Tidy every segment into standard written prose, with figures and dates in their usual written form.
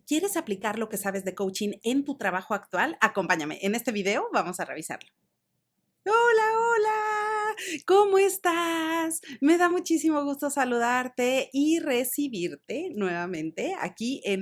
¿Quieres aplicar lo que sabes de coaching en tu trabajo actual? Acompáñame. En este video vamos a revisarlo. Hola, hola, ¿cómo estás? Me da muchísimo gusto saludarte y recibirte nuevamente aquí en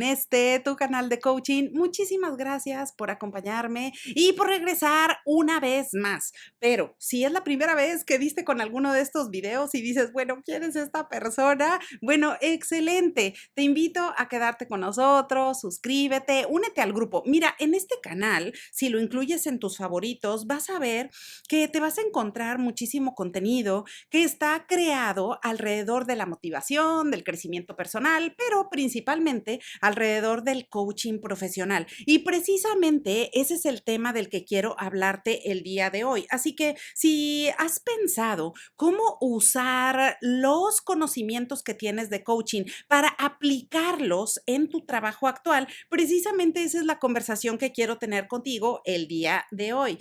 tu canal de coaching. Muchísimas gracias por acompañarme y por regresar una vez más. Pero si es la primera vez que diste con alguno de estos videos y dices, bueno, ¿quién es esta persona? Bueno, excelente. Te invito a quedarte con nosotros, suscríbete, únete al grupo. Mira, en este canal, si lo incluyes en tus favoritos, vas a ver que te vas a encontrar muchísimo contenido que está creado alrededor de la motivación, del crecimiento personal, pero principalmente alrededor del coaching profesional. Y precisamente ese es el tema del que quiero hablarte el día de hoy. Así que si has pensado cómo usar los conocimientos que tienes de coaching para aplicarlos en tu trabajo actual, precisamente esa es la conversación que quiero tener contigo el día de hoy.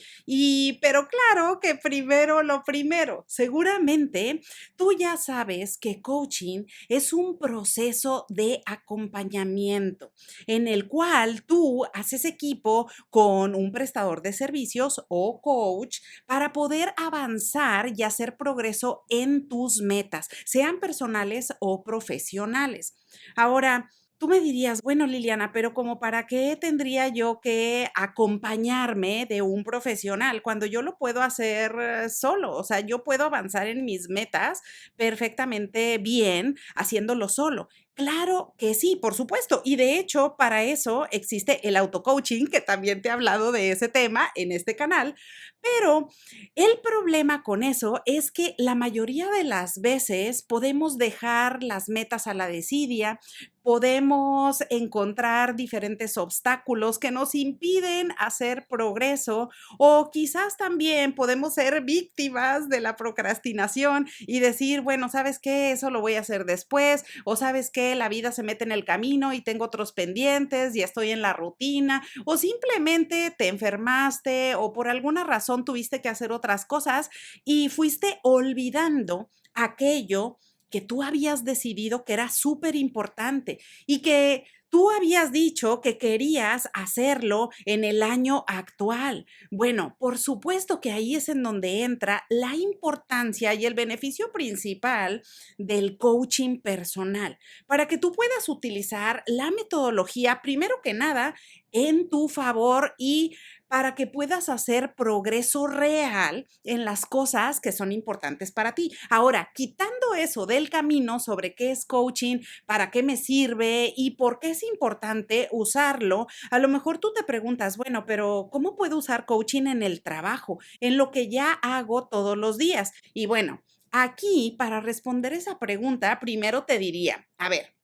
Pero claro que primero lo primero, seguramente tú ya sabes que coaching es un proceso de acompañamiento en el cual tú haces equipo con un prestador de servicios o coach para poder avanzar y hacer progreso en tus metas, sean personales o profesionales. Ahora, tú me dirías, bueno, Liliana, pero ¿como para qué tendría yo que acompañarme de un profesional cuando yo lo puedo hacer solo? O sea, yo puedo avanzar en mis metas perfectamente bien haciéndolo solo. Claro que sí, por supuesto. Y de hecho, para eso existe el auto-coaching, que también te he hablado de ese tema en este canal. Pero el problema con eso es que la mayoría de las veces podemos dejar las metas a la desidia, podemos encontrar diferentes obstáculos que nos impiden hacer progreso o quizás también podemos ser víctimas de la procrastinación y decir, bueno, ¿sabes qué? Eso lo voy a hacer después o ¿sabes qué? La vida se mete en el camino y tengo otros pendientes y estoy en la rutina o simplemente te enfermaste o por alguna razón tuviste que hacer otras cosas y fuiste olvidando aquello que tú habías decidido que era súper importante y que tú habías dicho que querías hacerlo en el año actual. Bueno, por supuesto que ahí es en donde entra la importancia y el beneficio principal del coaching personal, para que tú puedas utilizar la metodología, primero que nada, en tu favor y para que puedas hacer progreso real en las cosas que son importantes para ti. Ahora, quitando eso del camino sobre qué es coaching, para qué me sirve y por qué es importante usarlo, a lo mejor tú te preguntas, bueno, pero ¿cómo puedo usar coaching en el trabajo, en lo que ya hago todos los días? Y bueno, aquí para responder esa pregunta, primero te diría, a ver,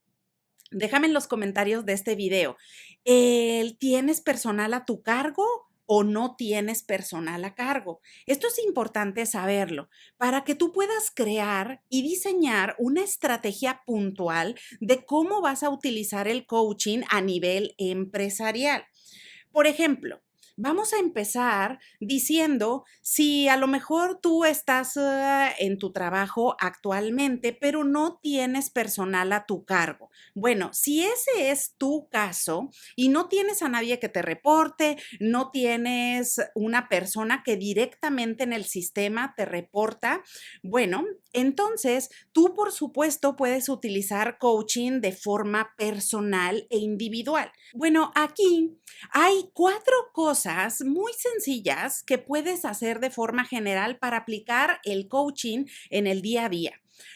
déjame en los comentarios de este video, ¿tienes personal a tu cargo o no tienes personal a cargo? Esto es importante saberlo para que tú puedas crear y diseñar una estrategia puntual de cómo vas a utilizar el coaching a nivel empresarial. Por ejemplo, vamos a empezar diciendo si a lo mejor tú estás en tu trabajo actualmente, pero no tienes personal a tu cargo. Bueno, si ese es tu caso y no tienes a nadie que te reporte, no tienes una persona que directamente en el sistema te reporta, bueno, entonces tú por supuesto puedes utilizar coaching de forma personal e individual. Bueno, aquí hay 4 cosas muy sencillas que puedes hacer de forma general para aplicar el coaching en el día a día.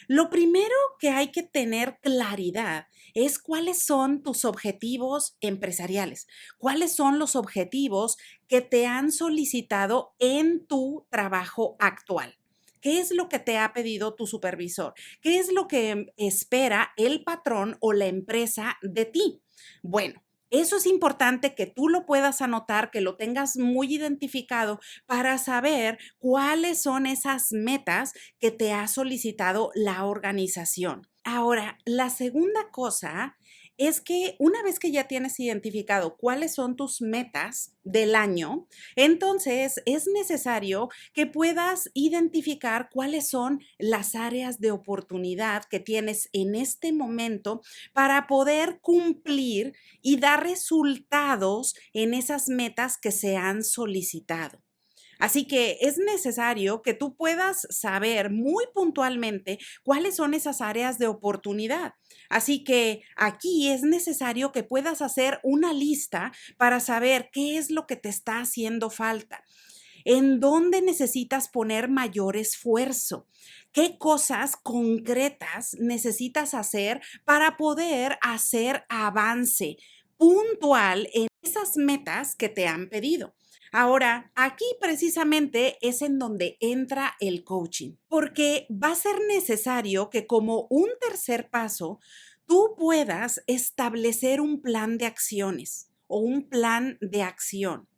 Lo primero que hay que tener claridad es cuáles son tus objetivos empresariales, cuáles son los objetivos que te han solicitado en tu trabajo actual. ¿Qué es lo que te ha pedido tu supervisor? ¿Qué es lo que espera el patrón o la empresa de ti? Bueno, eso es importante que tú lo puedas anotar, que lo tengas muy identificado para saber cuáles son esas metas que te ha solicitado la organización. Ahora, la segunda cosa es que una vez que ya tienes identificado cuáles son tus metas del año, entonces es necesario que puedas identificar cuáles son las áreas de oportunidad que tienes en este momento para poder cumplir y dar resultados en esas metas que se han solicitado. Así que es necesario que tú puedas saber muy puntualmente cuáles son esas áreas de oportunidad. Así que aquí es necesario que puedas hacer una lista para saber qué es lo que te está haciendo falta. ¿En dónde necesitas poner mayor esfuerzo? ¿Qué cosas concretas necesitas hacer para poder hacer avance puntual en esas metas que te han pedido? Ahora, aquí precisamente es en donde entra el coaching, porque va a ser necesario que como un tercer paso, tú puedas establecer un plan de acciones o un plan de acción.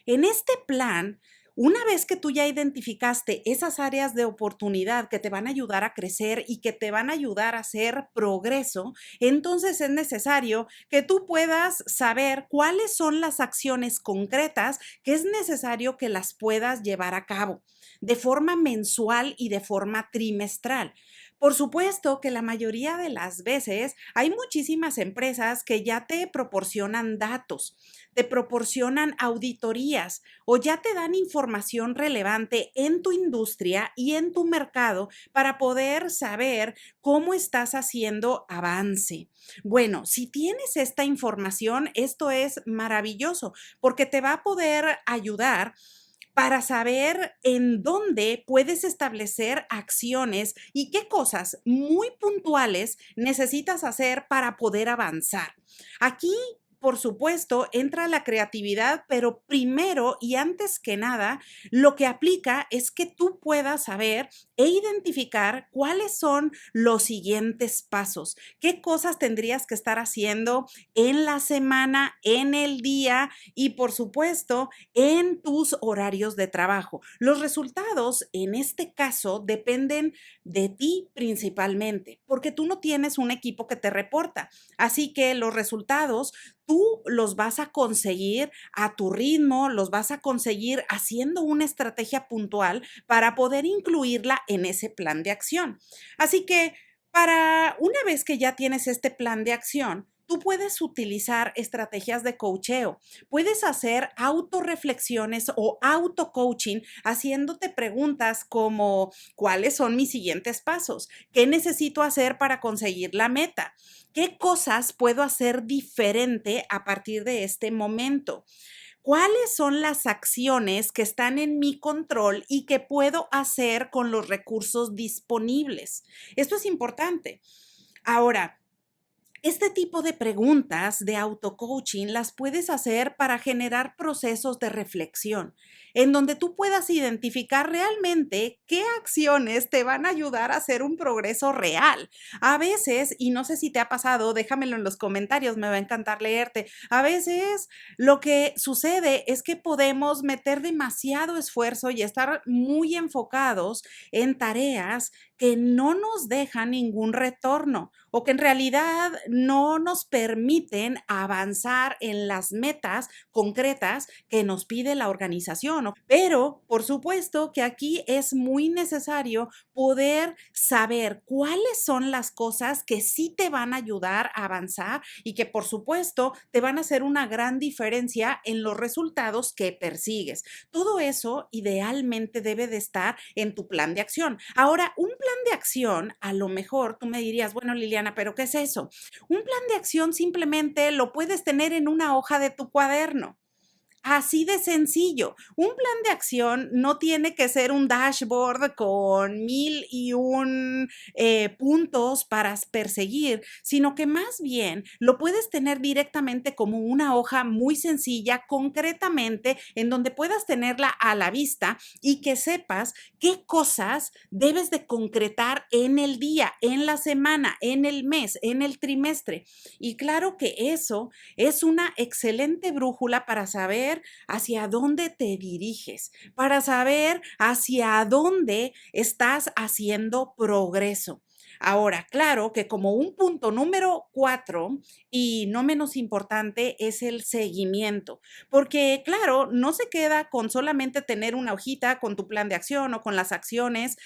En este plan, una vez que tú ya identificaste esas áreas de oportunidad que te van a ayudar a crecer y que te van a ayudar a hacer progreso, entonces es necesario que tú puedas saber cuáles son las acciones concretas que es necesario que las puedas llevar a cabo de forma mensual y de forma trimestral. Por supuesto que la mayoría de las veces hay muchísimas empresas que ya te proporcionan datos, te proporcionan auditorías o ya te dan información relevante en tu industria y en tu mercado para poder saber cómo estás haciendo avance. Bueno, si tienes esta información, esto es maravilloso porque te va a poder ayudar para saber en dónde puedes establecer acciones y qué cosas muy puntuales necesitas hacer para poder avanzar. Aquí, por supuesto, entra la creatividad, pero primero y antes que nada, lo que aplica es que tú puedas saber e identificar cuáles son los siguientes pasos, qué cosas tendrías que estar haciendo en la semana, en el día y, por supuesto, en tus horarios de trabajo. Los resultados en este caso dependen de ti principalmente, porque tú no tienes un equipo que te reporta. Así que los resultados tú los vas a conseguir a tu ritmo, los vas a conseguir haciendo una estrategia puntual para poder incluirla en ese plan de acción. Así que para una vez que ya tienes este plan de acción, tú puedes utilizar estrategias de coacheo. Puedes hacer autorreflexiones o auto-coaching haciéndote preguntas como ¿cuáles son mis siguientes pasos? ¿Qué necesito hacer para conseguir la meta? ¿Qué cosas puedo hacer diferente a partir de este momento? ¿Cuáles son las acciones que están en mi control y que puedo hacer con los recursos disponibles? Esto es importante. Ahora, este tipo de preguntas de auto-coaching las puedes hacer para generar procesos de reflexión, en donde tú puedas identificar realmente qué acciones te van a ayudar a hacer un progreso real. A veces, y no sé si te ha pasado, déjamelo en los comentarios, me va a encantar leerte. A veces lo que sucede es que podemos meter demasiado esfuerzo y estar muy enfocados en tareas que no nos dejan ningún retorno o que en realidad no nos permiten avanzar en las metas concretas que nos pide la organización. Pero, por supuesto que aquí es muy necesario poder saber cuáles son las cosas que sí te van a ayudar a avanzar y que, por supuesto, te van a hacer una gran diferencia en los resultados que persigues. Todo eso idealmente debe de estar en tu plan de acción. Ahora, un plan de acción, a lo mejor tú me dirías, bueno, Liliana, ¿pero qué es eso? Un plan de acción simplemente lo puedes tener en una hoja de tu cuaderno. Así de sencillo. Un plan de acción no tiene que ser un dashboard con 1001 puntos para perseguir, sino que más bien lo puedes tener directamente como una hoja muy sencilla, concretamente, en donde puedas tenerla a la vista y que sepas qué cosas debes de concretar en el día, en la semana, en el mes, en el trimestre. Y claro que eso es una excelente brújula para saber hacia dónde te diriges, para saber hacia dónde estás haciendo progreso. Ahora, claro que como un punto número 4 y no menos importante es el seguimiento, porque claro, no se queda con solamente tener una hojita con tu plan de acción o con las acciones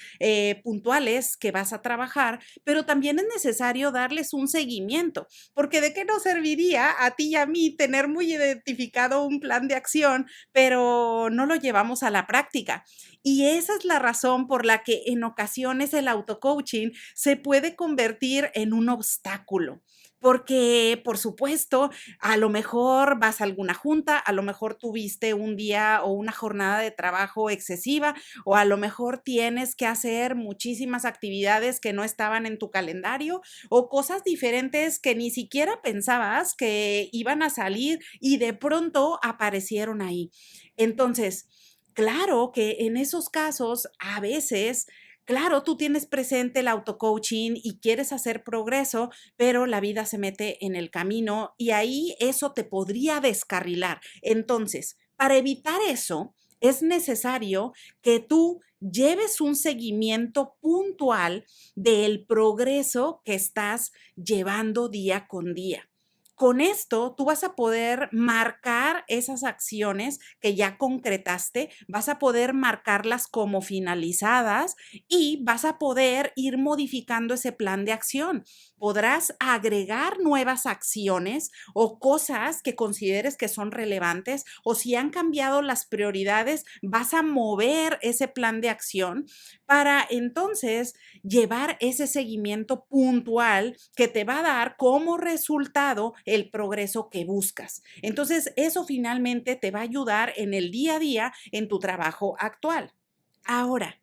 puntuales que vas a trabajar, pero también es necesario darles un seguimiento, porque de qué nos serviría a ti y a mí tener muy identificado un plan de acción, pero no lo llevamos a la práctica. Y esa es la razón por la que en ocasiones el auto-coaching se puede convertir en un obstáculo. Porque, por supuesto, a lo mejor vas a alguna junta, a lo mejor tuviste un día o una jornada de trabajo excesiva, o a lo mejor tienes que hacer muchísimas actividades que no estaban en tu calendario, o cosas diferentes que ni siquiera pensabas que iban a salir y de pronto aparecieron ahí. Entonces, claro que en esos casos, a veces, claro, tú tienes presente el auto-coaching y quieres hacer progreso, pero la vida se mete en el camino y ahí eso te podría descarrilar. Entonces, para evitar eso, es necesario que tú lleves un seguimiento puntual del progreso que estás llevando día con día. Con esto, tú vas a poder marcar esas acciones que ya concretaste, vas a poder marcarlas como finalizadas y vas a poder ir modificando ese plan de acción. Podrás agregar nuevas acciones o cosas que consideres que son relevantes, o si han cambiado las prioridades, vas a mover ese plan de acción para entonces llevar ese seguimiento puntual que te va a dar como resultado el progreso que buscas. Entonces, eso finalmente te va a ayudar en el día a día en tu trabajo actual. Ahora,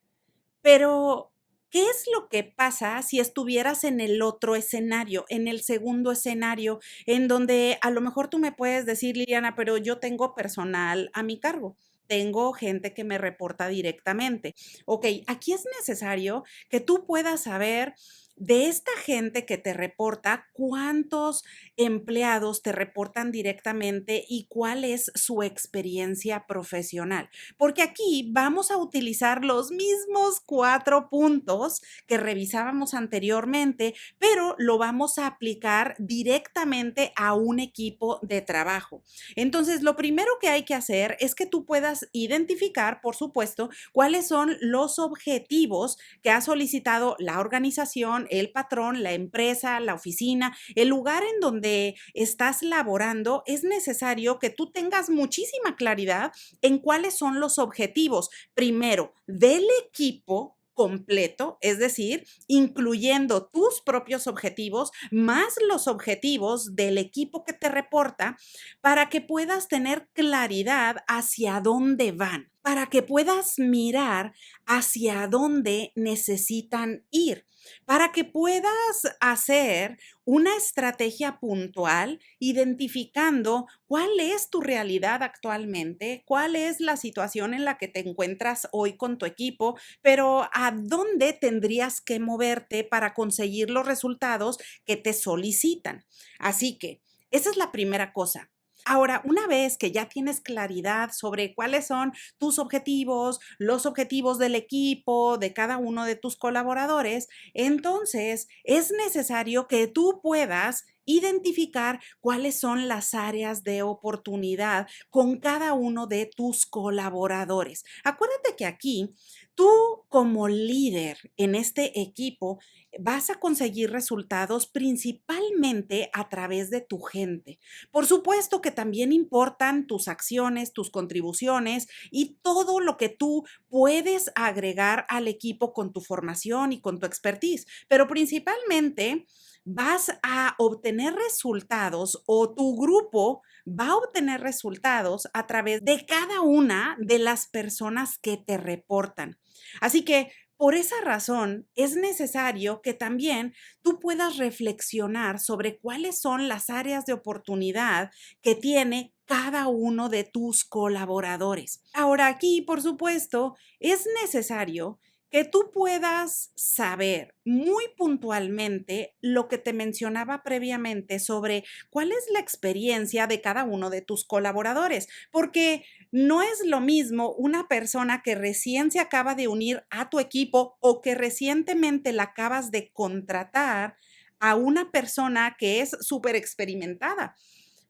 pero, ¿qué es lo que pasa si estuvieras en el otro escenario, en el segundo escenario, en donde a lo mejor tú me puedes decir, Liliana, pero yo tengo personal a mi cargo? Tengo gente que me reporta directamente. Ok, aquí es necesario que tú puedas saber de esta gente que te reporta, cuántos empleados te reportan directamente y cuál es su experiencia profesional. Porque aquí vamos a utilizar los mismos 4 puntos que revisábamos anteriormente, pero lo vamos a aplicar directamente a un equipo de trabajo. Entonces, lo primero que hay que hacer es que tú puedas identificar, por supuesto, cuáles son los objetivos que ha solicitado la organización, el patrón, la empresa, la oficina, el lugar en donde estás laborando. Es necesario que tú tengas muchísima claridad en cuáles son los objetivos, primero, del equipo completo, es decir, incluyendo tus propios objetivos más los objetivos del equipo que te reporta, para que puedas tener claridad hacia dónde van, para que puedas mirar hacia dónde necesitan ir, para que puedas hacer una estrategia puntual identificando cuál es tu realidad actualmente, cuál es la situación en la que te encuentras hoy con tu equipo, pero a dónde tendrías que moverte para conseguir los resultados que te solicitan. Así que esa es la primera cosa. Ahora, una vez que ya tienes claridad sobre cuáles son tus objetivos, los objetivos del equipo, de cada uno de tus colaboradores, entonces es necesario que tú puedas identificar cuáles son las áreas de oportunidad con cada uno de tus colaboradores. Acuérdate que aquí tú como líder en este equipo vas a conseguir resultados principalmente a través de tu gente. Por supuesto que también importan tus acciones, tus contribuciones y todo lo que tú puedes agregar al equipo con tu formación y con tu expertise, pero principalmente vas a obtener resultados o tu grupo va a obtener resultados a través de cada una de las personas que te reportan. Así que por esa razón es necesario que también tú puedas reflexionar sobre cuáles son las áreas de oportunidad que tiene cada uno de tus colaboradores. Ahora aquí, por supuesto, es necesario Que tú puedas saber muy puntualmente lo que te mencionaba previamente sobre cuál es la experiencia de cada uno de tus colaboradores, porque no es lo mismo una persona que recién se acaba de unir a tu equipo o que recientemente la acabas de contratar a una persona que es súper experimentada.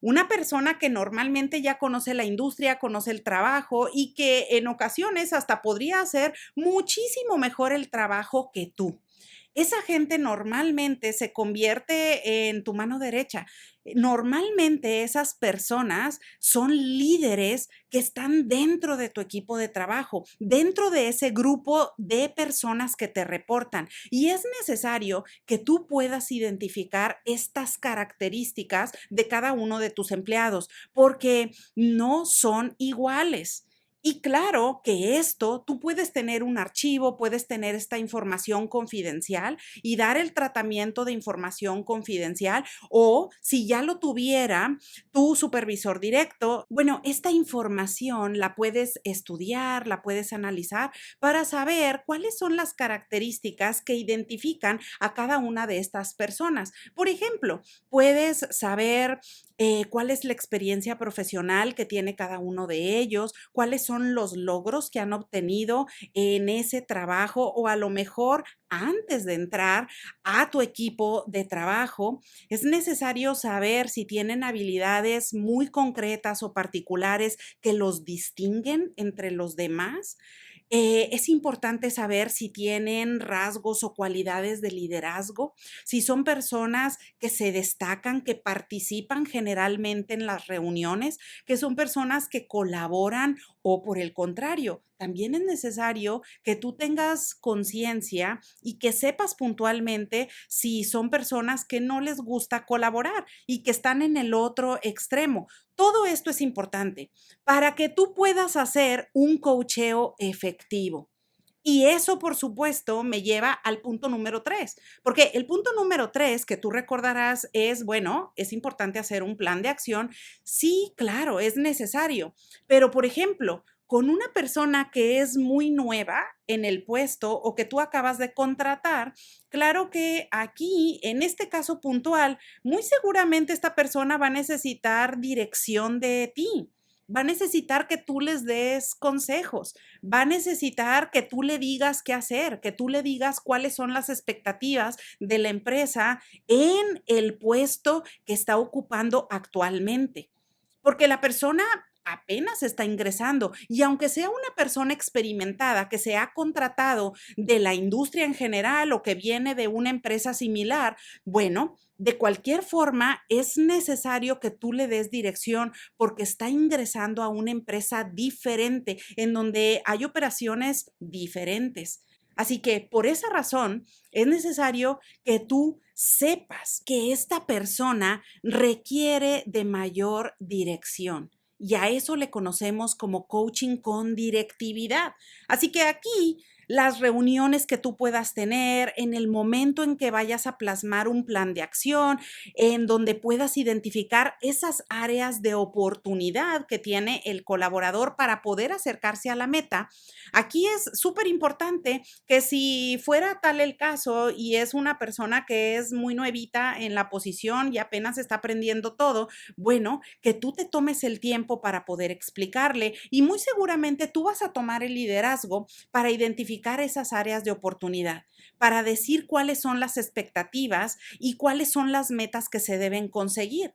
Una persona que normalmente ya conoce la industria, conoce el trabajo y que en ocasiones hasta podría hacer muchísimo mejor el trabajo que tú. Esa gente normalmente se convierte en tu mano derecha. Normalmente esas personas son líderes que están dentro de tu equipo de trabajo, dentro de ese grupo de personas que te reportan. Y es necesario que tú puedas identificar estas características de cada uno de tus empleados, porque no son iguales. Y claro que esto, tú puedes tener un archivo, puedes tener esta información confidencial y dar el tratamiento de información confidencial, o si ya lo tuviera tu supervisor directo, bueno, esta información la puedes estudiar, la puedes analizar para saber cuáles son las características que identifican a cada una de estas personas. Por ejemplo, puedes saber cuál es la experiencia profesional que tiene cada uno de ellos, cuáles son los logros que han obtenido en ese trabajo o a lo mejor antes de entrar a tu equipo de trabajo. Es necesario saber si tienen habilidades muy concretas o particulares que los distinguen entre los demás. Es importante saber si tienen rasgos o cualidades de liderazgo, si son personas que se destacan, que participan generalmente en las reuniones, que son personas que colaboran o por el contrario. También es necesario que tú tengas conciencia y que sepas puntualmente si son personas que no les gusta colaborar y que están en el otro extremo. Todo esto es importante para que tú puedas hacer un coacheo efectivo. Y eso, por supuesto, me lleva al punto número 3, porque el punto número 3 que tú recordarás es, bueno, es importante hacer un plan de acción. Sí, claro, es necesario. Pero, por ejemplo, con una persona que es muy nueva en el puesto o que tú acabas de contratar, claro que aquí, en este caso puntual, muy seguramente esta persona va a necesitar dirección de ti. Va a necesitar que tú les des consejos, va a necesitar que tú le digas qué hacer, que tú le digas cuáles son las expectativas de la empresa en el puesto que está ocupando actualmente. Porque la persona apenas está ingresando y aunque sea una persona experimentada que se ha contratado de la industria en general o que viene de una empresa similar, bueno, de cualquier forma es necesario que tú le des dirección porque está ingresando a una empresa diferente en donde hay operaciones diferentes. Así que por esa razón es necesario que tú sepas que esta persona requiere de mayor dirección. Y a eso le conocemos como coaching con directividad. Así que aquí las reuniones que tú puedas tener, en el momento en que vayas a plasmar un plan de acción, en donde puedas identificar esas áreas de oportunidad que tiene el colaborador para poder acercarse a la meta. Aquí es súper importante que si fuera tal el caso y es una persona que es muy nuevita en la posición y apenas está aprendiendo todo, bueno, que tú te tomes el tiempo para poder explicarle y muy seguramente tú vas a tomar el liderazgo para identificar esas áreas de oportunidad, para decir cuáles son las expectativas y cuáles son las metas que se deben conseguir.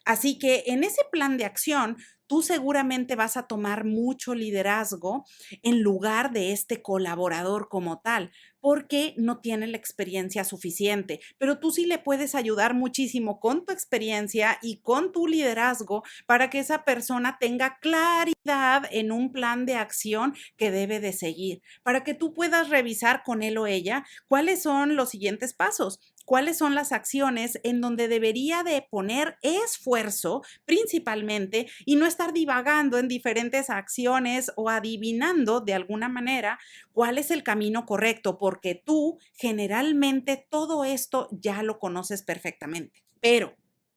Así que en ese plan de acción, tú seguramente vas a tomar mucho liderazgo en lugar de este colaborador como tal, porque no tiene la experiencia suficiente, pero tú sí le puedes ayudar muchísimo con tu experiencia y con tu liderazgo para que esa persona tenga claridad en un plan de acción que debe de seguir, para que tú puedas revisar con él o ella cuáles son los siguientes pasos. ¿Cuáles son las acciones en donde debería de poner esfuerzo principalmente y no estar divagando en diferentes acciones o adivinando de alguna manera cuál es el camino correcto? Porque tú generalmente todo esto ya lo conoces perfectamente. Pero,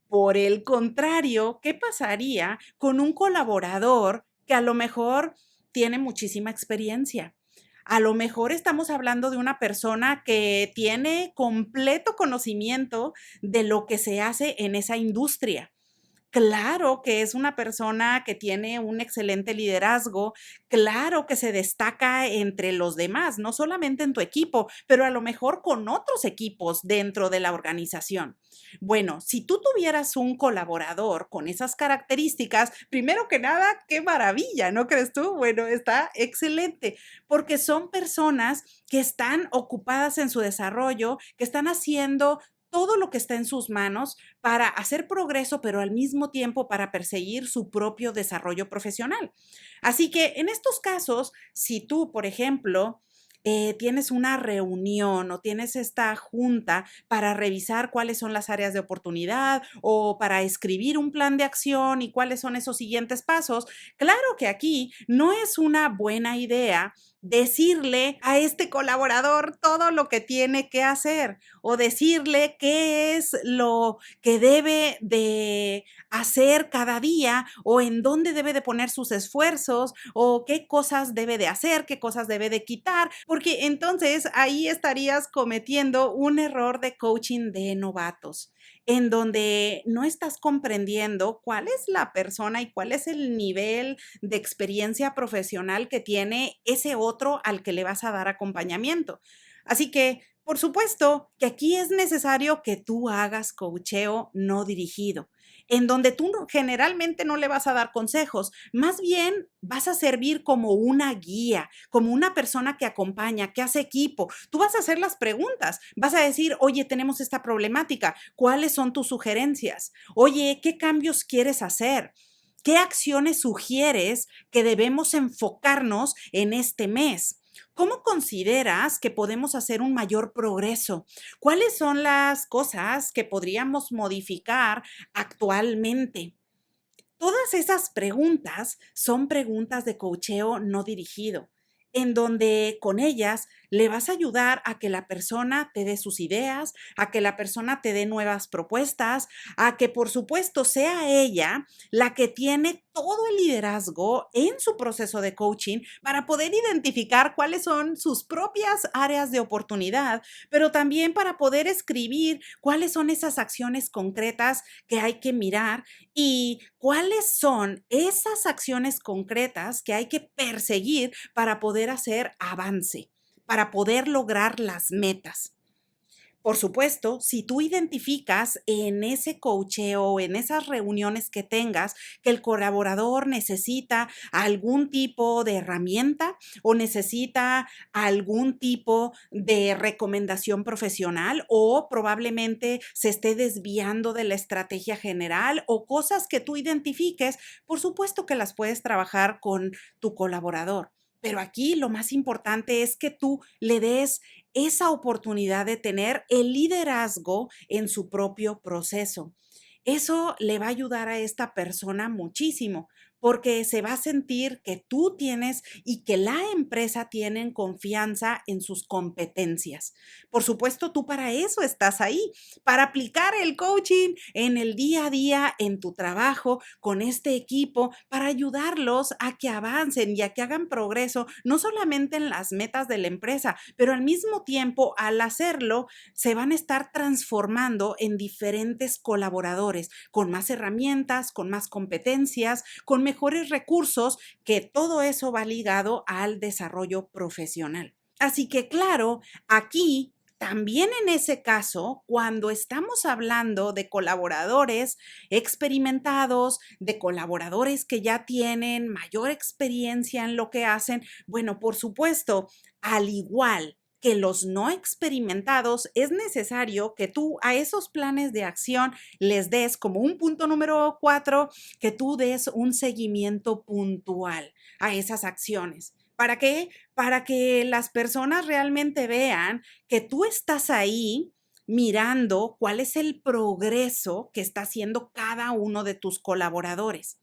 por el contrario, ¿qué pasaría con un colaborador que a lo mejor tiene muchísima experiencia? A lo mejor estamos hablando de una persona que tiene completo conocimiento de lo que se hace en esa industria. Claro que es una persona que tiene un excelente liderazgo, claro que se destaca entre los demás, no solamente en tu equipo, pero a lo mejor con otros equipos dentro de la organización. Bueno, si tú tuvieras un colaborador con esas características, primero que nada, qué maravilla, ¿no crees tú? Bueno, está excelente, porque son personas que están ocupadas en su desarrollo, que están haciendo todo lo que está en sus manos para hacer progreso, pero al mismo tiempo para perseguir su propio desarrollo profesional. Así que en estos casos, si tú, por ejemplo, tienes una reunión o tienes esta junta para revisar cuáles son las áreas de oportunidad o para escribir un plan de acción y cuáles son esos siguientes pasos, claro que aquí no es una buena idea decirle a este colaborador todo lo que tiene que hacer o decirle qué es lo que debe de hacer cada día o en dónde debe de poner sus esfuerzos o qué cosas debe de hacer, qué cosas debe de quitar, porque entonces ahí estarías cometiendo un error de coaching de novatos, en donde no estás comprendiendo cuál es la persona y cuál es el nivel de experiencia profesional que tiene ese otro al que le vas a dar acompañamiento. Así que, por supuesto, que aquí es necesario que tú hagas coacheo no dirigido, en donde tú generalmente no le vas a dar consejos, más bien vas a servir como una guía, como una persona que acompaña, que hace equipo. Tú vas a hacer las preguntas, vas a decir, oye, tenemos esta problemática, ¿cuáles son tus sugerencias? Oye, ¿qué cambios quieres hacer? ¿Qué acciones sugieres que debemos enfocarnos en este mes? ¿Cómo consideras que podemos hacer un mayor progreso? ¿Cuáles son las cosas que podríamos modificar actualmente? Todas esas preguntas son preguntas de coacheo no dirigido, en donde con ellas le vas a ayudar a que la persona te dé sus ideas, a que la persona te dé nuevas propuestas, a que por supuesto sea ella la que tiene todo el liderazgo en su proceso de coaching para poder identificar cuáles son sus propias áreas de oportunidad, pero también para poder escribir cuáles son esas acciones concretas que hay que mirar y cuáles son esas acciones concretas que hay que perseguir para poder hacer avance, para poder lograr las metas. Por supuesto, si tú identificas en ese coacheo o en esas reuniones que tengas que el colaborador necesita algún tipo de herramienta o necesita algún tipo de recomendación profesional o probablemente se esté desviando de la estrategia general o cosas que tú identifiques, por supuesto que las puedes trabajar con tu colaborador. Pero aquí lo más importante es que tú le des esa oportunidad de tener el liderazgo en su propio proceso. Eso le va a ayudar a esta persona muchísimo porque se va a sentir que tú tienes y que la empresa tienen confianza en sus competencias. Por supuesto, tú para eso estás ahí, para aplicar el coaching en el día a día, en tu trabajo, con este equipo, para ayudarlos a que avancen y a que hagan progreso, no solamente en las metas de la empresa, pero al mismo tiempo, al hacerlo, se van a estar transformando en diferentes colaboradores, con más herramientas, con más competencias, con mejores recursos, que todo eso va ligado al desarrollo profesional. Así que claro, aquí también en ese caso, cuando estamos hablando de colaboradores experimentados, de colaboradores que ya tienen mayor experiencia en lo que hacen, bueno, por supuesto, al igual que los no experimentados, es necesario que tú a esos planes de acción les des como un punto número 4, que tú des un seguimiento puntual a esas acciones. ¿Para qué? Para que las personas realmente vean que tú estás ahí mirando cuál es el progreso que está haciendo cada uno de tus colaboradores.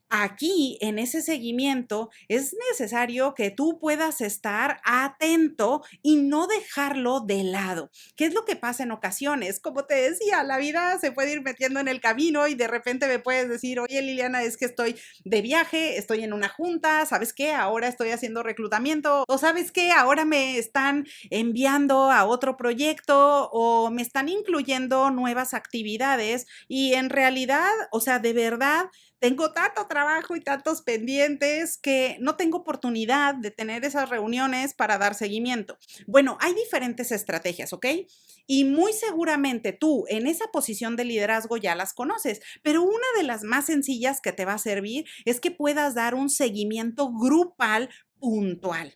Aquí, en ese seguimiento, es necesario que tú puedas estar atento y no dejarlo de lado. ¿Qué es lo que pasa en ocasiones? Como te decía, la vida se puede ir metiendo en el camino y de repente me puedes decir, oye Liliana, es que estoy de viaje, estoy en una junta, ¿sabes qué? Ahora estoy haciendo reclutamiento o ¿sabes qué? Ahora me están enviando a otro proyecto o me están incluyendo nuevas actividades y en realidad, o sea, de verdad tengo tanto trabajo y tantos pendientes que no tengo oportunidad de tener esas reuniones para dar seguimiento. Bueno, hay diferentes estrategias, ¿ok? Y muy seguramente tú en esa posición de liderazgo ya las conoces, pero una de las más sencillas que te va a servir es que puedas dar un seguimiento grupal puntual.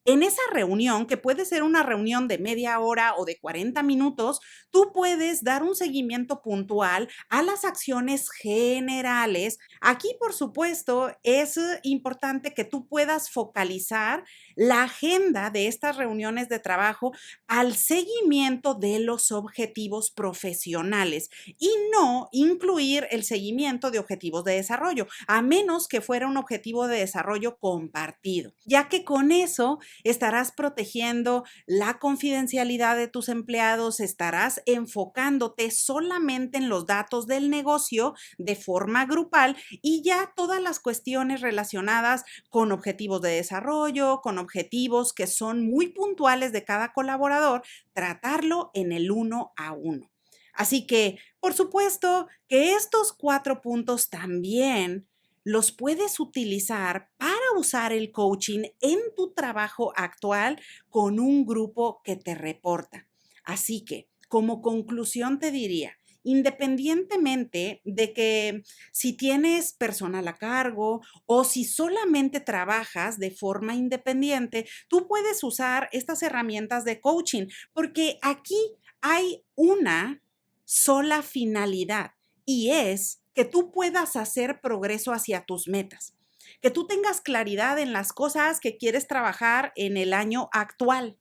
En esa reunión, que puede ser una reunión de media hora o de 40 minutos, tú puedes dar un seguimiento puntual a las acciones generales. Aquí, por supuesto, es importante que tú puedas focalizar la agenda de estas reuniones de trabajo al seguimiento de los objetivos profesionales y no incluir el seguimiento de objetivos de desarrollo, a menos que fuera un objetivo de desarrollo compartido, ya que con eso estarás protegiendo la confidencialidad de tus empleados, estarás enfocándote solamente en los datos del negocio de forma grupal y ya todas las cuestiones relacionadas con objetivos de desarrollo, con objetivos que son muy puntuales de cada colaborador, tratarlo en el uno a uno. Así que, por supuesto, que estos 4 puntos también los puedes utilizar para usar el coaching en tu trabajo actual con un grupo que te reporta. Así que, como conclusión te diría, independientemente de que si tienes personal a cargo o si solamente trabajas de forma independiente, tú puedes usar estas herramientas de coaching, porque aquí hay una sola finalidad y es que tú puedas hacer progreso hacia tus metas, que tú tengas claridad en las cosas que quieres trabajar en el año actual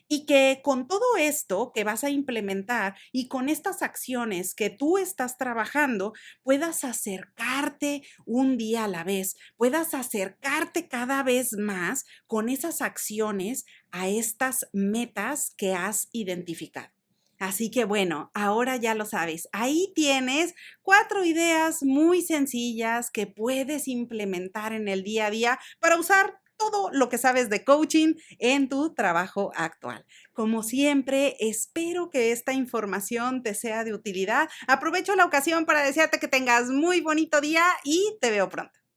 y que con todo esto que vas a implementar y con estas acciones que tú estás trabajando, puedas acercarte un día a la vez, puedas acercarte cada vez más con esas acciones a estas metas que has identificado. Así que bueno, ahora ya lo sabes. Ahí tienes 4 ideas muy sencillas que puedes implementar en el día a día para usar todo lo que sabes de coaching en tu trabajo actual. Como siempre, espero que esta información te sea de utilidad. Aprovecho la ocasión para desearte que tengas muy bonito día y te veo pronto.